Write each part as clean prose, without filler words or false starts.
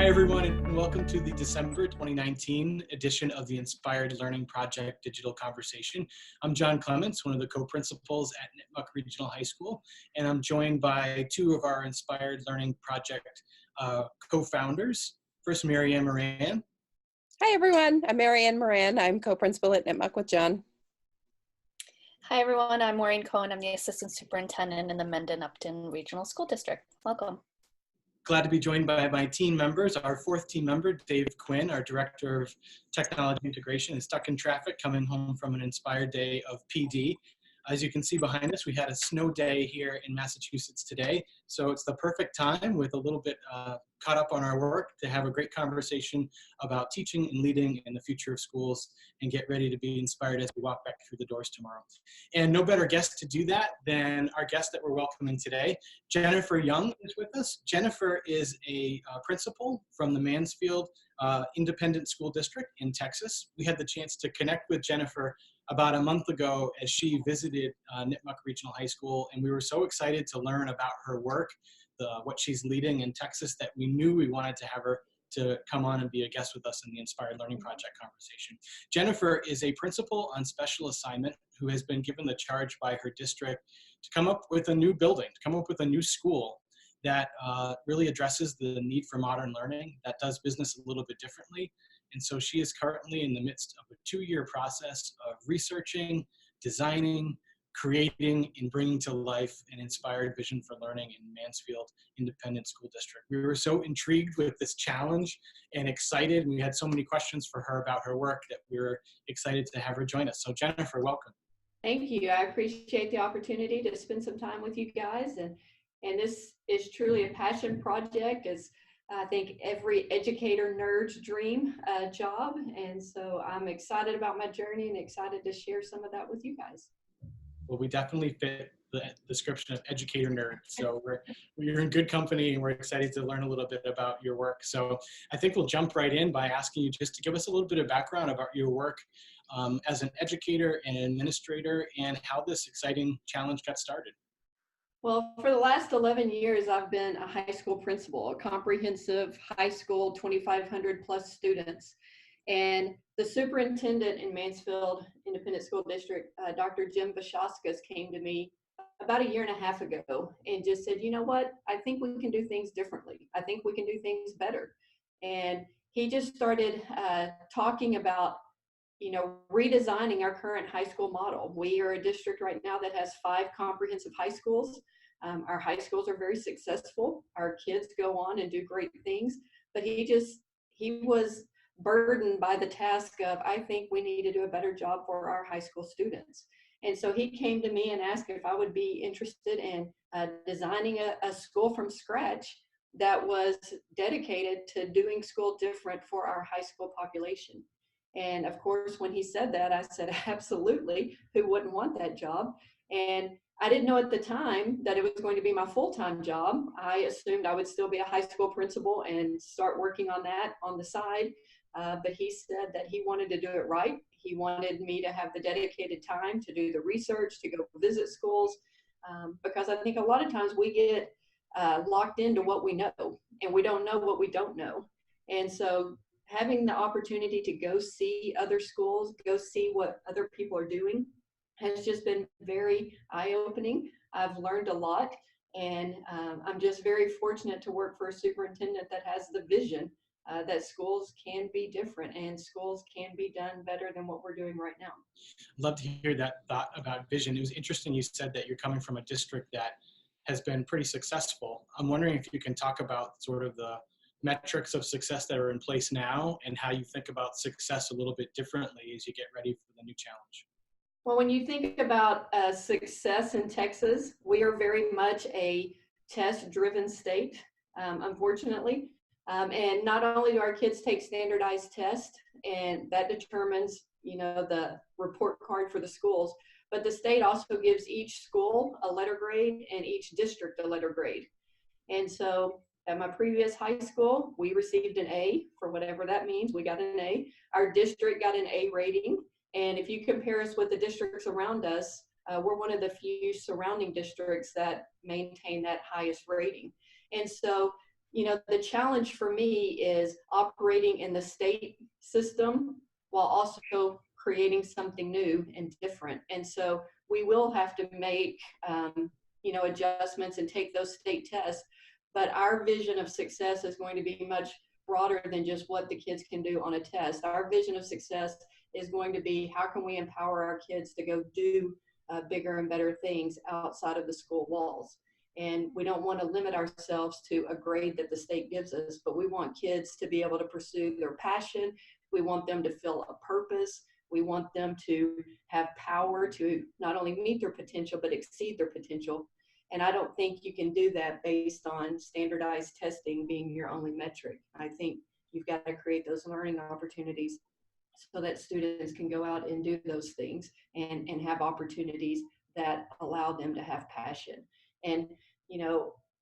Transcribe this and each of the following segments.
Hi, everyone, and welcome to the December 2019 edition of the Inspired Learning Project Digital Conversation. I'm John Clements, one of the co-principals at Nipmuc Regional High School, and I'm joined by two of our Inspired Learning Project co-founders. First, Marianne Moran. Hi, everyone. I'm Marianne Moran. I'm co-principal at Nipmuc with John. Hi, everyone. I'm Maureen Cohen. I'm the Assistant Superintendent in the Mendon-Upton Regional School District. Welcome. Glad to be joined by my team members. Our fourth team member, Dave Quinn, our Director of Technology Integration, is stuck in traffic coming home from an inspired day of PD. As you can see behind us, we had a snow day here in Massachusetts today. So it's the perfect time, with a little bit caught up on our work, to have a great conversation about teaching and leading in the future of schools, and get ready to be inspired as we walk back through the doors tomorrow. And no better guest to do that than our guest that we're welcoming today. Jennifer Young is with us. Jennifer is a principal from the Mansfield Independent School District in Texas. We had the chance to connect with Jennifer about a month ago as she visited Nipmuc Regional High School, and we were so excited to learn about her work, what she's leading in Texas, that we knew we wanted to have her to come on and be a guest with us in the Inspired Learning Project conversation. Jennifer is a principal on special assignment who has been given the charge by her district to come up with a new building, to come up with a new school that really addresses the need for modern learning, that does business a little bit differently. And so she is currently in the midst of a 2-year process of researching, designing, creating, and bringing to life an inspired vision for learning in Mansfield Independent School District. We were so intrigued with this challenge and excited, and we had so many questions for her about her work that we were excited to have her join us. So Jennifer, welcome. Thank you. I appreciate the opportunity to spend some time with you guys. And this is truly a passion project. It's, I think, every educator nerd's dream job. And so I'm excited about my journey and excited to share some of that with you guys. Well, we definitely fit the description of educator nerd. So we're in good company, and we're excited to learn a little bit about your work. So I think we'll jump right in by asking you just to give us a little bit of background about your work as an educator and administrator, and how this exciting challenge got started. Well, for the last 11 years, I've been a high school principal, a comprehensive high school, 2,500 plus students. And the superintendent in Mansfield Independent School District, Dr. Jim Vashaskas, came to me about 1.5 years ago and just said, you know what, I think we can do things differently. I think we can do things better. And he just started talking about, you know, redesigning our current high school model. We are a district right now that has 5 comprehensive high schools. Our high schools are very successful. Our kids go on and do great things, but he was burdened by the task of, I think we need to do a better job for our high school students. And so he came to me and asked if I would be interested in designing a school from scratch that was dedicated to doing school different for our high school population. And of course, when he said that, I said, absolutely, who wouldn't want that job? And I didn't know at the time that it was going to be my full-time job. I assumed I would still be a high school principal and start working on that on the side. But he said that he wanted to do it right. He wanted me to have the dedicated time to do the research, to go visit schools, because I think a lot of times we get locked into what we know, and we don't know what we don't know. And so having the opportunity to go see other schools, go see what other people are doing, has just been very eye-opening. I've learned a lot, and I'm just very fortunate to work for a superintendent that has the vision that schools can be different and schools can be done better than what we're doing right now. Love to hear that thought about vision. It was interesting you said that you're coming from a district that has been pretty successful. I'm wondering if you can talk about sort of the metrics of success that are in place now, and how you think about success a little bit differently as you get ready for the new challenge. Well, when you think about success in Texas, we are very much a test-driven state, unfortunately. And not only do our kids take standardized tests, and that determines, you know, the report card for the schools, but the state also gives each school a letter grade and each district a letter grade. And so at my previous high school, we received an A, for whatever that means. We got an A. Our district got an A rating. And if you compare us with the districts around us, we're one of the few surrounding districts that maintain that highest rating. And so the challenge for me is operating in the state system while also creating something new and different. And so we will have to make, adjustments and take those state tests. But our vision of success is going to be much broader than just what the kids can do on a test. Our vision of success is going to be, how can we empower our kids to go do bigger and better things outside of the school walls? And we don't want to limit ourselves to a grade that the state gives us, but we want kids to be able to pursue their passion. We want them to feel a purpose. We want them to have power to not only meet their potential, but exceed their potential. And I don't think you can do that based on standardized testing being your only metric. I think you've got to create those learning opportunities so that students can go out and do those things and have opportunities that allow them to have passion. And,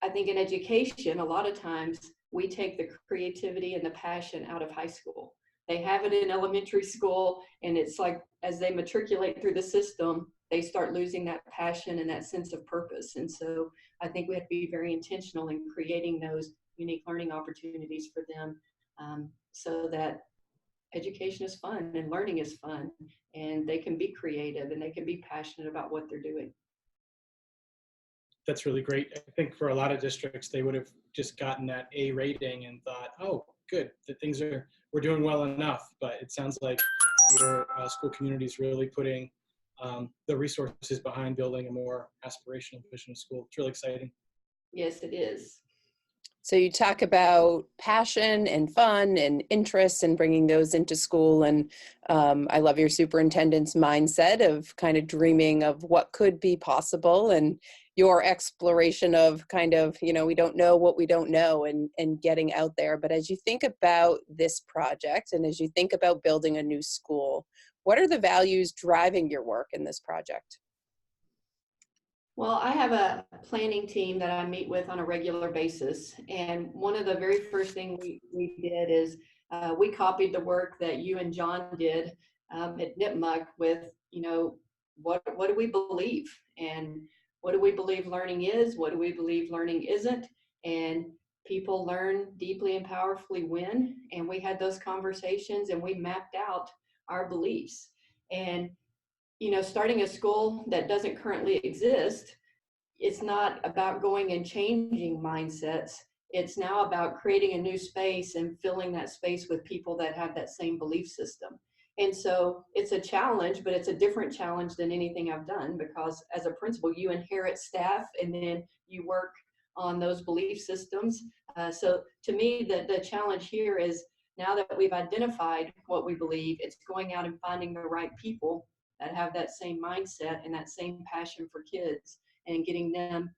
I think in education, a lot of times we take the creativity and the passion out of high school. They have it in elementary school, and it's like as they matriculate through the system, they start losing that passion and that sense of purpose. And so I think we have to be very intentional in creating those unique learning opportunities for them, so that education is fun and learning is fun, and they can be creative and they can be passionate about what they're doing. That's really great. I think for a lot of districts, they would have just gotten that A rating and thought, oh, good, that we're doing well enough. But it sounds like your school community is really putting the resources behind building a more aspirational vision of school. It's really exciting. Yes, it is. So you talk about passion and fun and interests and bringing those into school. And I love your superintendent's mindset of kind of dreaming of what could be possible, and your exploration of kind of, we don't know what we don't know, and getting out there. But as you think about this project and as you think about building a new school, what are the values driving your work in this project? Well, I have a planning team that I meet with on a regular basis. And one of the very first things we did is we copied the work that you and John did at Nipmuc with, what do we believe? And what do we believe learning is? What do we believe learning isn't? And people learn deeply and powerfully when. And we had those conversations and we mapped out our beliefs. And starting a school that doesn't currently exist, it's not about going and changing mindsets. It's now about creating a new space and filling that space with people that have that same belief system. And so it's a challenge, but it's a different challenge than anything I've done, because as a principal, you inherit staff and then you work on those belief systems. So to me, the challenge here is, now that we've identified what we believe, it's going out and finding the right people that have that same mindset and that same passion for kids, and getting them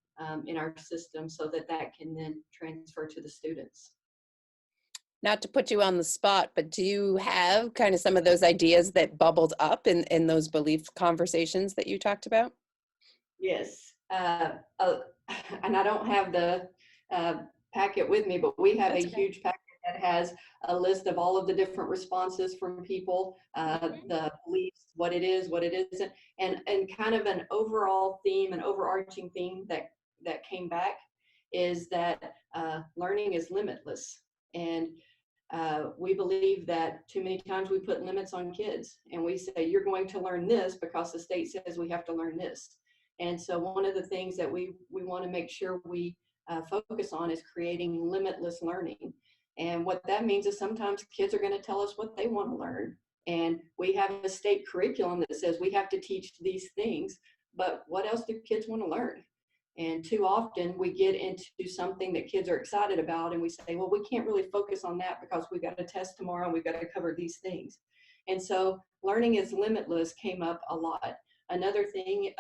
in our system so that can then transfer to the students. Not to put you on the spot, but do you have kind of some of those ideas that bubbled up in those belief conversations that you talked about? Yes. And I don't have the packet with me, but we have a huge packet that has a list of all of the different responses from people, the beliefs, what it is, what it isn't, and kind of an overall theme, an overarching theme that came back is that learning is limitless. And we believe that too many times we put limits on kids and we say, you're going to learn this because the state says we have to learn this. And so one of the things that we want to make sure we focus on is creating limitless learning. And what that means is sometimes kids are going to tell us what they want to learn. And we have a state curriculum that says we have to teach these things, but what else do kids want to learn? And too often we get into something that kids are excited about and we say, well, we can't really focus on that because we've got a test tomorrow and we've got to cover these things. And so learning is limitless came up a lot. Another thing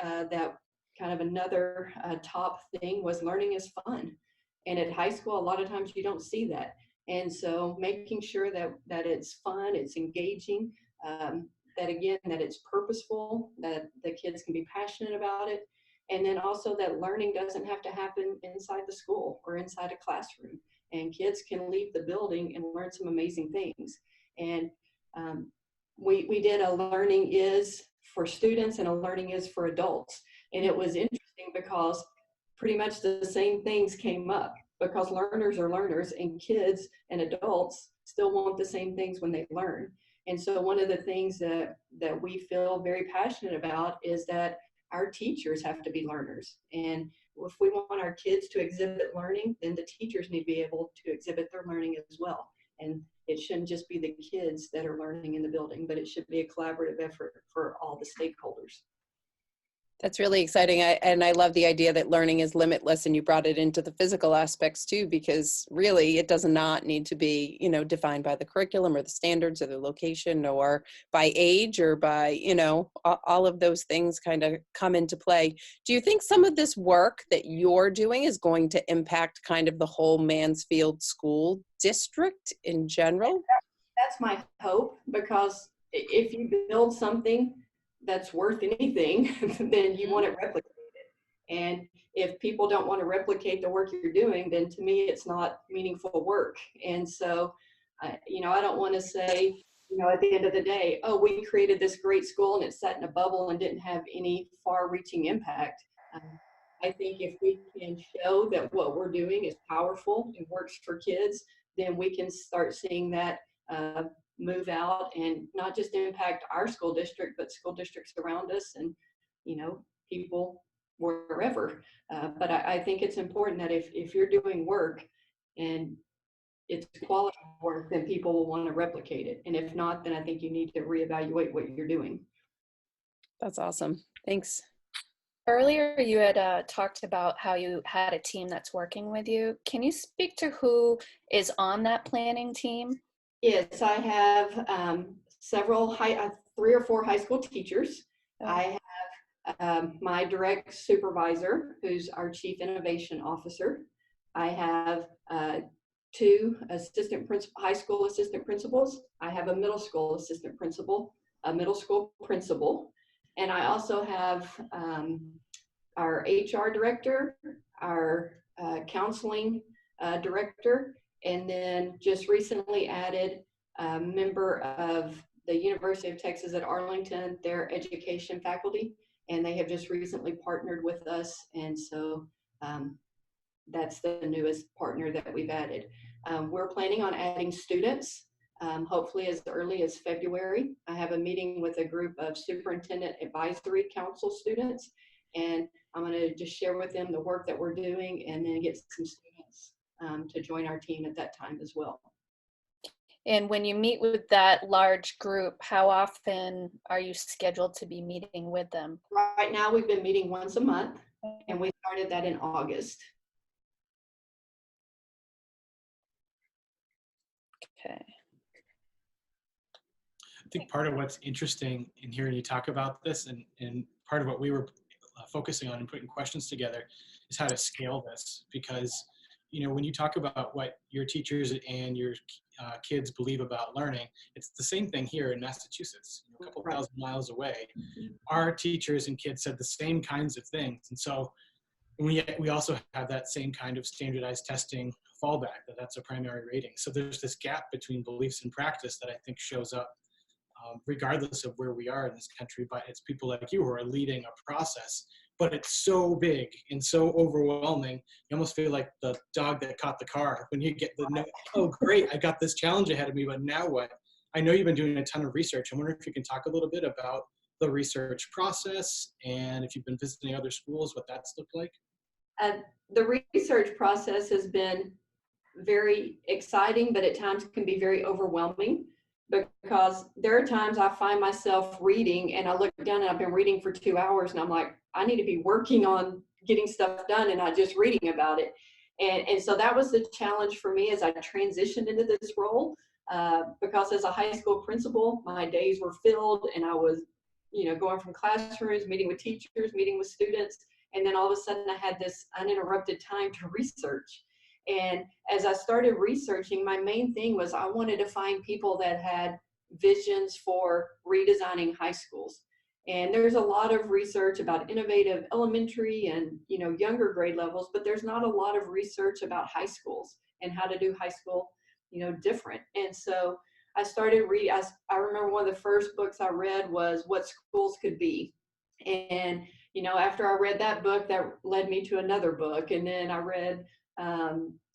another top thing was learning is fun. And at high school, a lot of times you don't see that. And so making sure that it's fun, it's engaging, that it's purposeful, that the kids can be passionate about it. And then also that learning doesn't have to happen inside the school or inside a classroom. And kids can leave the building and learn some amazing things. And we did a learning is for students and a learning is for adults. And it was interesting because pretty much the same things came up. because learners are learners, and kids and adults still want the same things when they learn. And so one of the things that we feel very passionate about is that our teachers have to be learners. And if we want our kids to exhibit learning, then the teachers need to be able to exhibit their learning as well. And it shouldn't just be the kids that are learning in the building, but it should be a collaborative effort for all the stakeholders. That's really exciting. And I love the idea that learning is limitless, and you brought it into the physical aspects too, because really it does not need to be, defined by the curriculum or the standards or the location or by age or by, all of those things kind of come into play. Do you think some of this work that you're doing is going to impact kind of the whole Mansfield School District in general? That's my hope, because if you build something that's worth anything, then you want it replicated. And if people don't want to replicate the work you're doing, then to me, it's not meaningful work. And so, I don't want to say, at the end of the day, oh, we created this great school and it sat in a bubble and didn't have any far-reaching impact. I think if we can show that what we're doing is powerful and works for kids, then we can start seeing that move out and not just impact our school district, but school districts around us and, people wherever. But I think it's important that if you're doing work and it's quality work, then people will want to replicate it. And if not, then I think you need to reevaluate what you're doing. That's awesome. Thanks. Earlier, you had talked about how you had a team that's working with you. Can you speak to who is on that planning team? Yes, I have several 3 or 4 high school teachers. Oh. I have my direct supervisor, who's our chief innovation officer. I have 2 high school assistant principals. I have a middle school assistant principal, a middle school principal, and I also have our HR director, our counseling director, and then just recently added a member of the University of Texas at Arlington, their education faculty, and they have just recently partnered with us, and so that's the newest partner that we've added. We're planning on adding students, hopefully as early as February. I have a meeting with a group of Superintendent Advisory Council students, and I'm going to just share with them the work that we're doing and then get some students to join our team at that time as well. And when you meet with that large group, how often are you scheduled to be meeting with them? Right now, we've been meeting once a month, and we started that in August. Okay. I think part of what's interesting in hearing you talk about this, and part of what we were focusing on and putting questions together, is how to scale this. Because, when you talk about what your teachers and your kids believe about learning, it's the same thing here in Massachusetts, a couple thousand miles away. Our teachers and kids said the same kinds of things. And so we also have that same kind of standardized testing fallback, that's a primary rating. So there's this gap between beliefs and practice that I think shows up regardless of where we are in this country. But it's people like you who are leading a process, but it's so big and so overwhelming. You almost feel like the dog that caught the car when you get the note, oh great, I got this challenge ahead of me, but now what? I know you've been doing a ton of research. I wonder if you can talk a little bit about the research process, and if you've been visiting other schools, what that's looked like. The research process has been very exciting, but at times can be very overwhelming, because there are times I find myself reading and I look down and I've been reading for 2 hours and I'm like, I need to be working on getting stuff done and not just reading about it. And so that was the challenge for me as I transitioned into this role, because as a high school principal, my days were filled and I was, going from classrooms, meeting with teachers, meeting with students, and then all of a sudden I had this uninterrupted time to research. And as I started researching, my main thing was I wanted to find people that had visions for redesigning high schools. And there's a lot of research about innovative elementary and younger grade levels, but there's not a lot of research about high schools and how to do high school different. And so I started reading. I remember one of the first books I read was What Schools Could Be. And after I read that book, that led me to another book, and then I read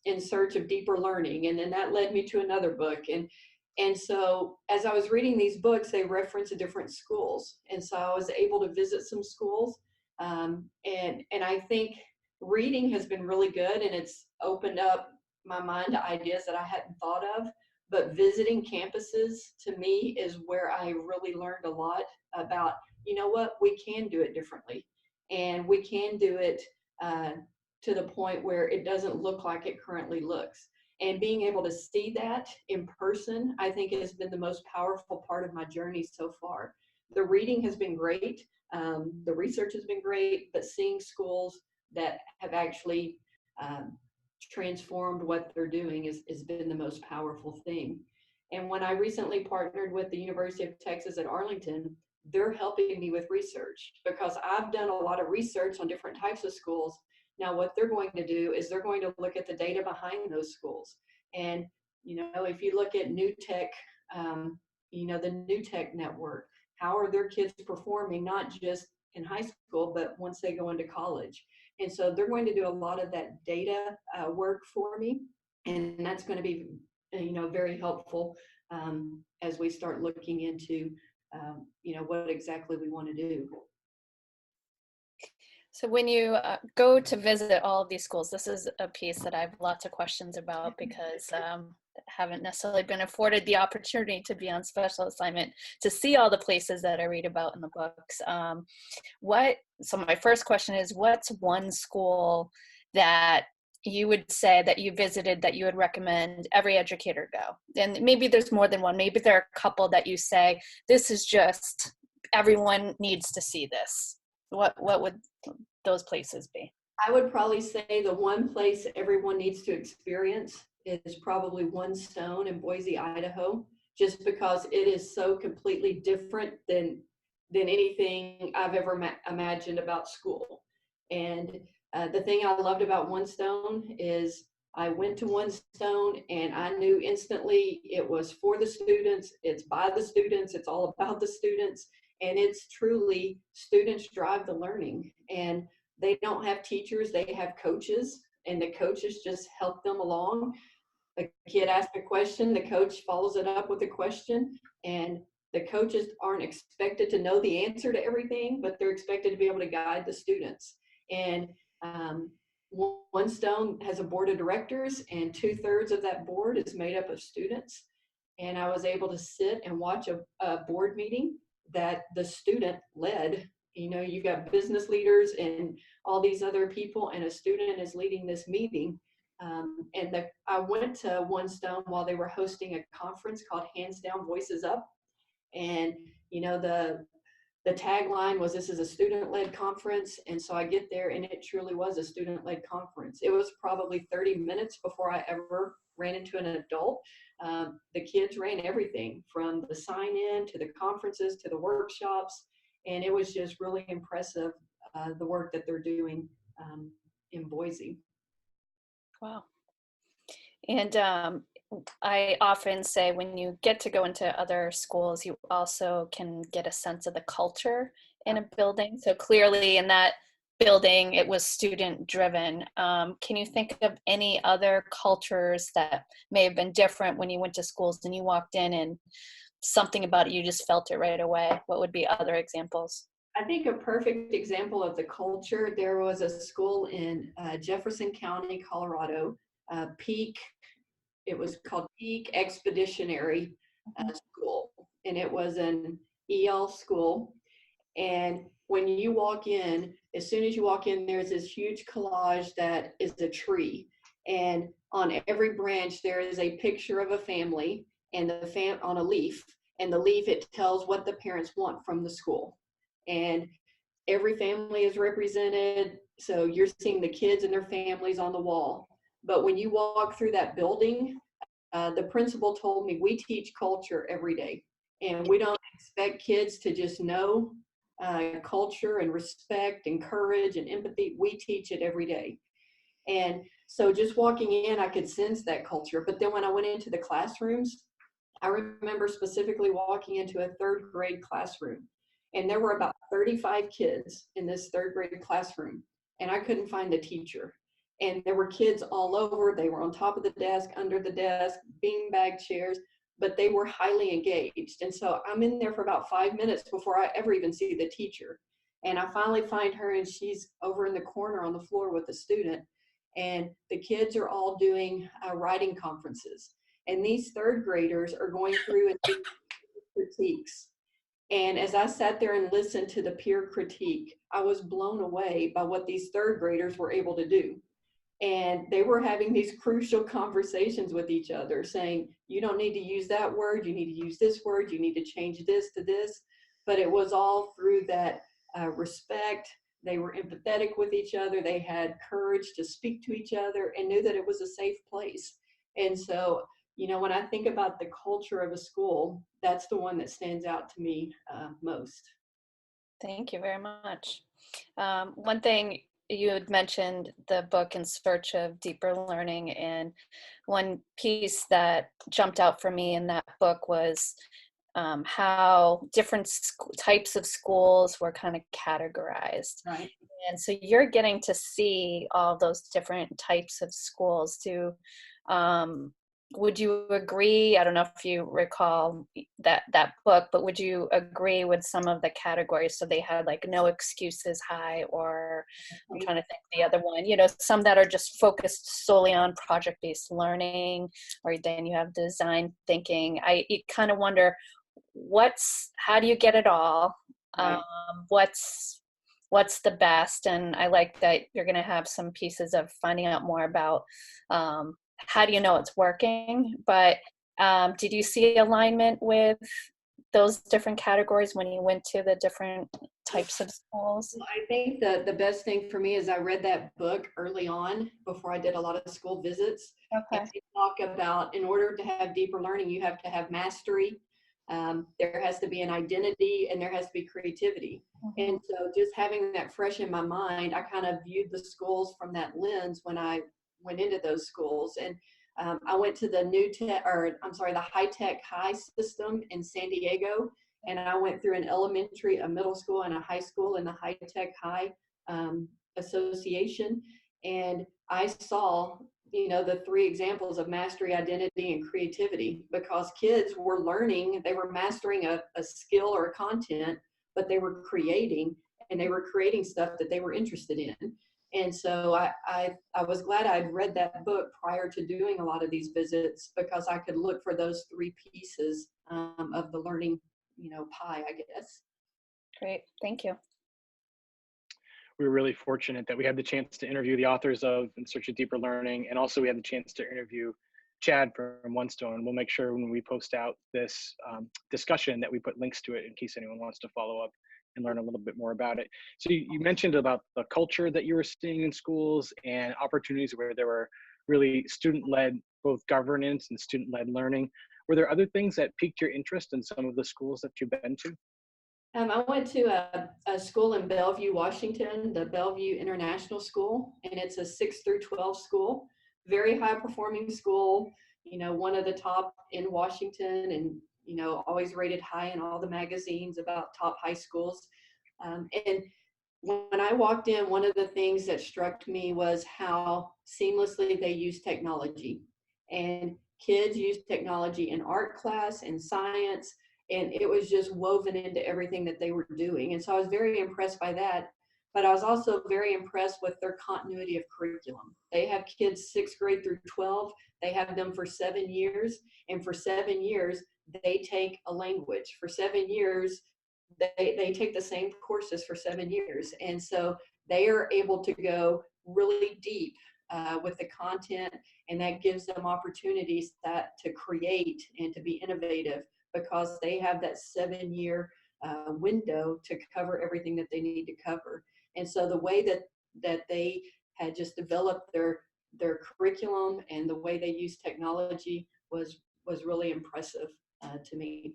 in search of deeper learning. And then that led me to another book. And so as I was reading these books, they reference different schools. And so I was able to visit some schools. And I think reading has been really good, and it's opened up my mind to ideas that I hadn't thought of. But visiting campuses to me is where I really learned a lot about, you know what, we can do it differently. And we can do it to the point where it doesn't look like it currently looks. And being able to see that in person, I think has been the most powerful part of my journey so far. The reading has been great. The research has been great, but seeing schools that have actually transformed what they're doing has been the most powerful thing. And when I recently partnered with the University of Texas at Arlington, they're helping me with research because I've done a lot of research on different types of schools. Now, what they're going to do is they're going to look at the data behind those schools. And, you know, if you look at New Tech, you know, the New Tech network, how are their kids performing, not just in high school, but once they go into college? And so they're going to do a lot of that data work for me. And that's going to be, you know, very helpful as we start looking into, you know, what exactly we want to do. So when you go to visit all of these schools, this is a piece that I have lots of questions about because haven't necessarily been afforded the opportunity to be on special assignment to see all the places that I read about in the books. So my first question is, what's one school that you would say that you visited that you would recommend every educator go? And maybe there's more than one. Maybe there are a couple that you say, this is just, everyone needs to see this. What would those places be? I would probably say the one place everyone needs to experience is probably One Stone in Boise, Idaho, just because it is so completely different than anything I've ever imagined about school. And the thing I loved about One Stone is I went to One Stone and I knew instantly it was for the students, it's by the students, it's all about the students. And it's truly students drive the learning, and they don't have teachers, they have coaches, and the coaches just help them along. The kid asks a question, the coach follows it up with a question, and the coaches aren't expected to know the answer to everything, but they're expected to be able to guide the students. And One Stone has a board of directors, and 2/3 of that board is made up of students. And I was able to sit and watch a board meeting that the student led. You know, you've got business leaders and all these other people, and a student is leading this meeting. I went to One Stone while they were hosting a conference called Hands Down, Voices Up. And, you know, the tagline was, this is a student-led conference. And so I get there and it truly was a student-led conference. It was probably 30 minutes before I ever ran into an adult. The kids ran everything from the sign-in to the conferences to the workshops. And it was just really impressive, the work that they're doing in Boise. Wow. And I often say when you get to go into other schools, you also can get a sense of the culture in a building. So clearly in that building, it was student driven. Can you think of any other cultures that may have been different when you went to schools and you walked in and something about it, you just felt it right away? What would be other examples? I think a perfect example of the culture, there was a school in Jefferson County, Colorado, Peak. It was called Peak Expeditionary School, and it was an EL school. And when you walk in, as soon as you walk in, there's this huge collage that is a tree. And on every branch, there is a picture of a family and on a leaf. And the leaf, it tells what the parents want from the school. And every family is represented. So you're seeing the kids and their families on the wall. But when you walk through that building, the principal told me, we teach culture every day. And we don't expect kids to just know culture and respect and courage and empathy. We teach it every day. And so just walking in, I could sense that culture. But then when I went into the classrooms, I remember specifically walking into a 3rd grade classroom. And there were about 35 kids in this 3rd grade classroom. And I couldn't find a teacher. And there were kids all over. They were on top of the desk, under the desk, beanbag chairs, but they were highly engaged. And so I'm in there for about 5 minutes before I ever even see the teacher. And I finally find her, and she's over in the corner on the floor with a student. And the kids are all doing writing conferences. And these third graders are going through and doing critiques. And as I sat there and listened to the peer critique, I was blown away by what these third graders were able to do. And they were having these crucial conversations with each other, saying, you don't need to use that word, you need to use this word, you need to change this to this. But it was all through that respect. They were empathetic with each other. They had courage to speak to each other and knew that it was a safe place. And so, you know, when I think about the culture of a school, that's the one that stands out to me most. Thank you very much. One thing you had mentioned the book In Search of Deeper Learning, and one piece that jumped out for me in that book was how different types of schools were kind of categorized. Right. And so you're getting to see all those different types of schools. Would you agree? I don't know if you recall that book, but would you agree with some of the categories? So they had like no excuses high, or I'm trying to think the other one, you know, some that are just focused solely on project-based learning, or then you have design thinking. You kind of wonder how do you get it all? Right. What's the best? And I like that you're going to have some pieces of finding out more about how do you know it's working? But did you see alignment with those different categories when you went to the different types of schools? Well, I think the best thing for me is I read that book early on before I did a lot of school visits. Okay. And they talk about, in order to have deeper learning, you have to have mastery. There has to be an identity, and there has to be creativity. Mm-hmm. And so just having that fresh in my mind, I kind of viewed the schools from that lens when I went into those schools. And I went to the high-tech high system in San Diego, and I went through an elementary, a middle school, and a high school in the high-tech high association. And I saw, you know, the three examples of mastery, identity, and creativity, because kids were learning, they were mastering a skill or a content, but they were creating, and they were creating stuff that they were interested in. And so I was glad I'd read that book prior to doing a lot of these visits, because I could look for those three pieces of the learning, you know, pie, I guess. Great, thank you. We were really fortunate that we had the chance to interview the authors of In Search of Deeper Learning, and also we had the chance to interview Chad from One Stone. We'll make sure when we post out this discussion that we put links to it in case anyone wants to follow up and learn a little bit more about it. So you mentioned about the culture that you were seeing in schools and opportunities where there were really student-led, both governance and student-led learning. Were there other things that piqued your interest in some of the schools that you've been to? I went to a school in Bellevue, Washington, the Bellevue International School, and it's a 6 through 12 school, very high performing school, you know, one of the top in Washington, and, you know, always rated high in all the magazines about top high schools. And when I walked in, one of the things that struck me was how seamlessly they use technology. And kids use technology in art class, in science, and it was just woven into everything that they were doing. And so I was very impressed by that. But I was also very impressed with their continuity of curriculum. They have kids 6th grade through 12. They have them for 7 years. And for 7 years, they take a language. For 7 years, they take the same courses for 7 years. And so they are able to go really deep with the content, and that gives them opportunities to create and to be innovative, because they have that 7-year window to cover everything that they need to cover. And so the way that they had just developed their curriculum and the way they use technology was really impressive to me.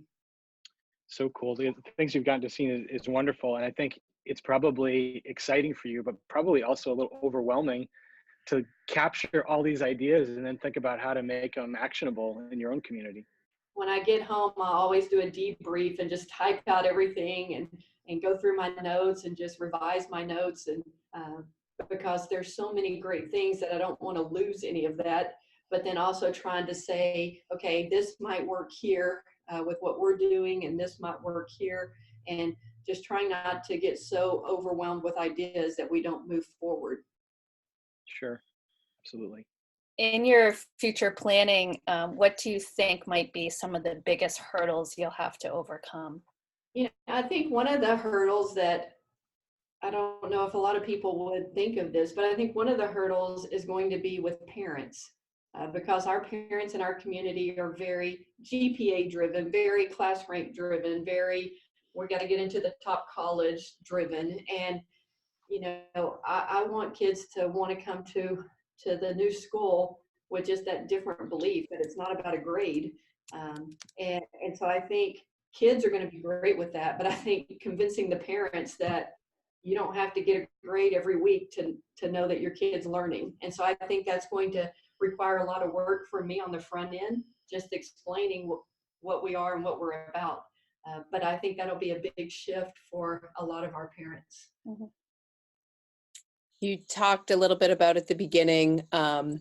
So cool. The things you've gotten to see is wonderful. And I think it's probably exciting for you, but probably also a little overwhelming to capture all these ideas and then think about how to make them actionable in your own community. When I get home, I always do a debrief and just type out everything and go through my notes and just revise my notes. And because there's so many great things that I don't want to lose any of that. But then also trying to say, okay, this might work here with what we're doing, and this might work here, and just trying not to get so overwhelmed with ideas that we don't move forward. Sure, absolutely. In your future planning, what do you think might be some of the biggest hurdles you'll have to overcome? You know, I think one of the hurdles that I don't know if a lot of people would think of this, but I think one of the hurdles is going to be with parents. Because our parents in our community are very GPA driven, very class rank driven, very, we got to get into the top college driven. And, you know, I want kids to want to come to the new school with just that different belief that it's not about a grade. And so I think kids are going to be great with that. But I think convincing the parents that you don't have to get a grade every week to know that your kid's learning. And so I think that's going to require a lot of work from me on the front end, just explaining what we are and what we're about. But I think that'll be a big shift for a lot of our parents. Mhm. You talked a little bit about at the beginning, and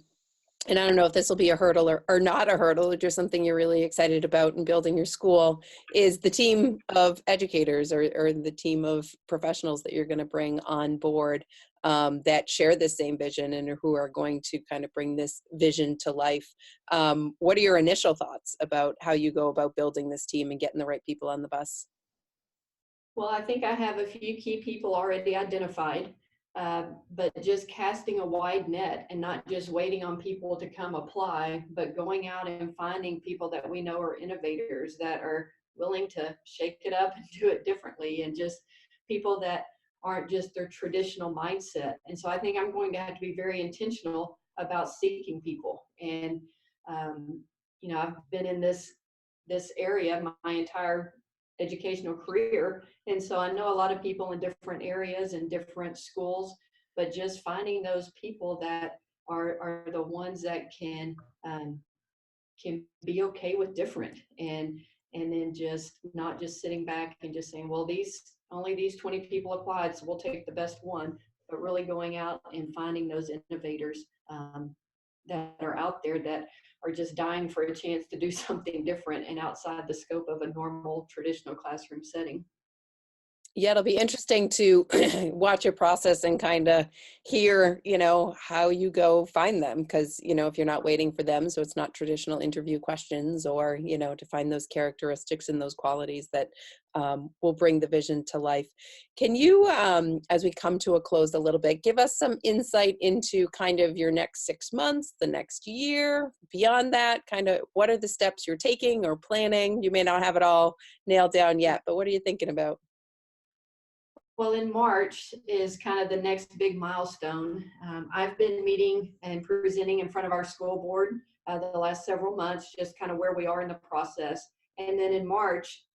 I don't know if this will be a hurdle or not a hurdle, or just something you're really excited about in building your school, is the team of educators or the team of professionals that you're going to bring on board that share the same vision and who are going to kind of bring this vision to life. What are your initial thoughts about how you go about building this team and getting the right people on the bus? Well, I think I have a few key people already identified, but just casting a wide net and not just waiting on people to come apply, but going out and finding people that we know are innovators that are willing to shake it up and do it differently, and just people that aren't just their traditional mindset. And so I think I'm going to have to be very intentional about seeking people. And, you know, I've been in this area my entire educational career. And so I know a lot of people in different areas and different schools, but just finding those people that are the ones that can be okay with different, and then just not just sitting back and just saying, well, only these 20 people applied, so we'll take the best one, but really going out and finding those innovators that are out there that are just dying for a chance to do something different and outside the scope of a normal traditional classroom setting. Yeah, it'll be interesting to watch your process and kind of hear, you know, how you go find them. Because, you know, if you're not waiting for them, so it's not traditional interview questions, or, you know, to find those characteristics and those qualities that will bring the vision to life. Can you, as we come to a close a little bit, give us some insight into kind of your next 6 months, the next year, beyond that, kind of what are the steps you're taking or planning? You may not have it all nailed down yet, but what are you thinking about? Well, in March is kind of the next big milestone. I've been meeting and presenting in front of our school board the last several months, just kind of where we are in the process. And then in March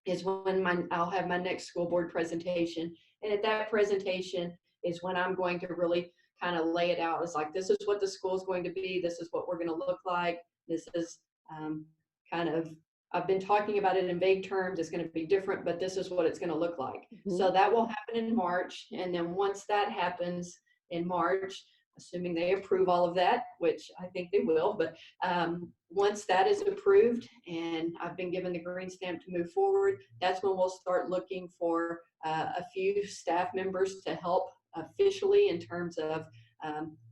is when I'll have my next school board presentation. And at that presentation is when I'm going to really kind of lay it out. It's like, this is what the school is going to be. This is what we're going to look like. This is kind of, I've been talking about it in vague terms. It's going to be different, but this is what it's going to look like. Mm-hmm. So that will happen in March. And then once that happens in March, assuming they approve all of that, which I think they will, but once that is approved and I've been given the green stamp to move forward, that's when we'll start looking for a few staff members to help officially in terms of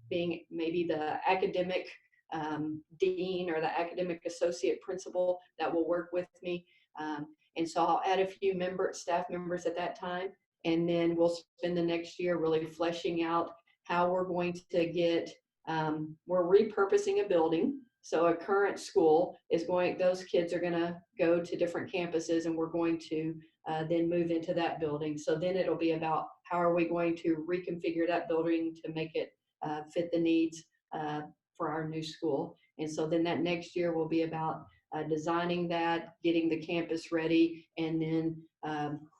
being maybe the academic dean or the academic associate principal that will work with me. And so I'll add a few staff members at that time. And then we'll spend the next year really fleshing out how we're going to get, we're repurposing a building. So a current school is those kids are going to go to different campuses, and we're going to then move into that building. So then it'll be about how are we going to reconfigure that building to make it fit the needs for our new school. And so then that next year will be about designing that, getting the campus ready, and then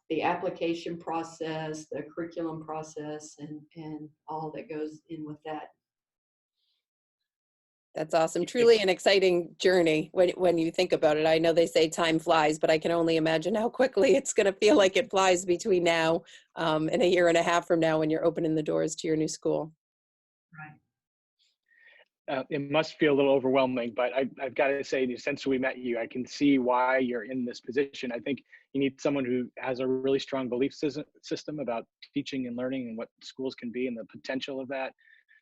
the application process, the curriculum process, and all that goes in with that. That's awesome. Truly an exciting journey when you think about it. I know they say time flies, but I can only imagine how quickly it's going to feel like it flies between now and a year and a half from now when you're opening the doors to your new school. It must feel a little overwhelming, but I've got to say, since we met you, I can see why you're in this position. I think you need someone who has a really strong belief system about teaching and learning and what schools can be and the potential of that.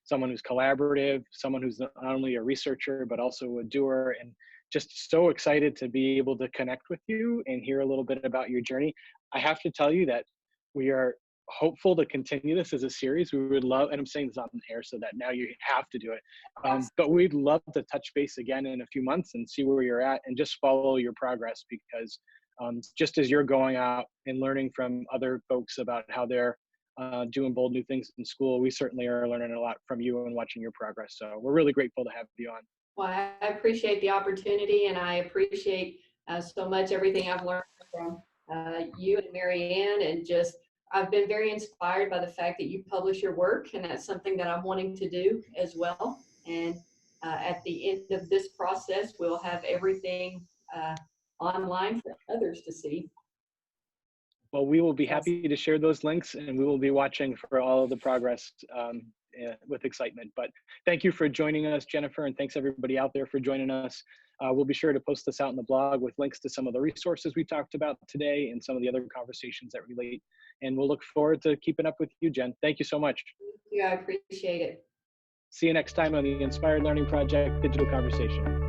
Someone who's collaborative, someone who's not only a researcher, but also a doer, and just so excited to be able to connect with you and hear a little bit about your journey. I have to tell you that we are hopeful to continue this as a series. We would love, and I'm saying this on the air so that now you have to do it, but we'd love to touch base again in a few months and see where you're at and just follow your progress, because just as you're going out and learning from other folks about how they're doing bold new things in school, we certainly are learning a lot from you and watching your progress. So we're really grateful to have you on. Well, I appreciate the opportunity, and I appreciate so much everything I've learned from you and Mary Ann, and just I've been very inspired by the fact that you publish your work, and that's something that I'm wanting to do as well. And at the end of this process, we'll have everything online for others to see. Well, we will be happy to share those links, and we will be watching for all of the progress with excitement. But thank you for joining us, Jennifer, and thanks everybody out there for joining us. We'll be sure to post this out in the blog with links to some of the resources we talked about today and some of the other conversations that relate. And we'll look forward to keeping up with you, Jen. Thank you so much. Yeah, I appreciate it. See you next time on the Inspired Learning Project Digital Conversation.